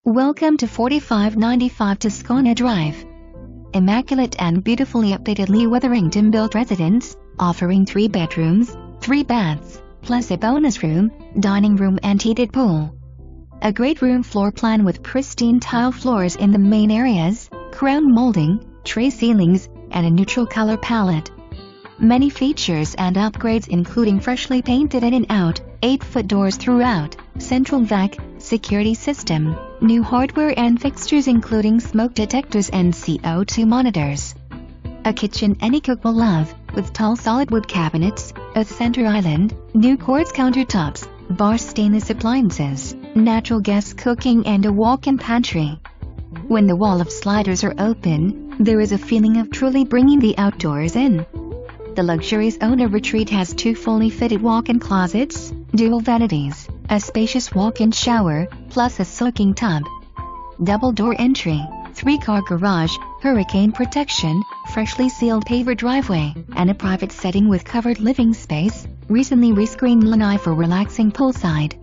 Welcome to 4595 Tuscana Drive. Immaculate and beautifully updated Lee Wetherington built residence, offering 3 bedrooms, 3 baths, plus a bonus room, dining room and heated pool. A great room floor plan with pristine tile floors in the main areas, crown molding, tray ceilings, and a neutral color palette. Many features and upgrades including freshly painted in and out, 8-foot doors throughout, central vac, security system, new hardware and fixtures including smoke detectors and CO2 monitors. A kitchen any cook will love, with tall solid wood cabinets, a center island, new quartz countertops, Bosch stainless appliances, natural gas cooking and a walk-in pantry. When the wall of sliders are open, there is a feeling of truly bringing the outdoors in. The luxurious owner retreat has 2 fully fitted walk-in closets, dual vanities, a spacious walk-in shower, plus a soaking tub. Double door entry, 3-car garage, hurricane protection, freshly sealed paver driveway, and a private setting with covered living space, recently rescreened lanai for relaxing poolside.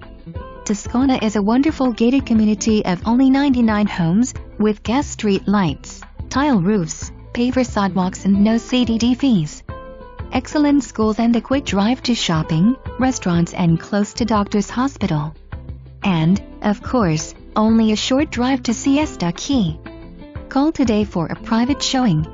Tuscana is a wonderful gated community of only 99 homes, with gas street lights, tile roofs, paver sidewalks and no CDD fees. Excellent schools and a quick drive to shopping, restaurants and close to doctor's hospital. And, of course, only a short drive to Siesta Key. Call today for a private showing.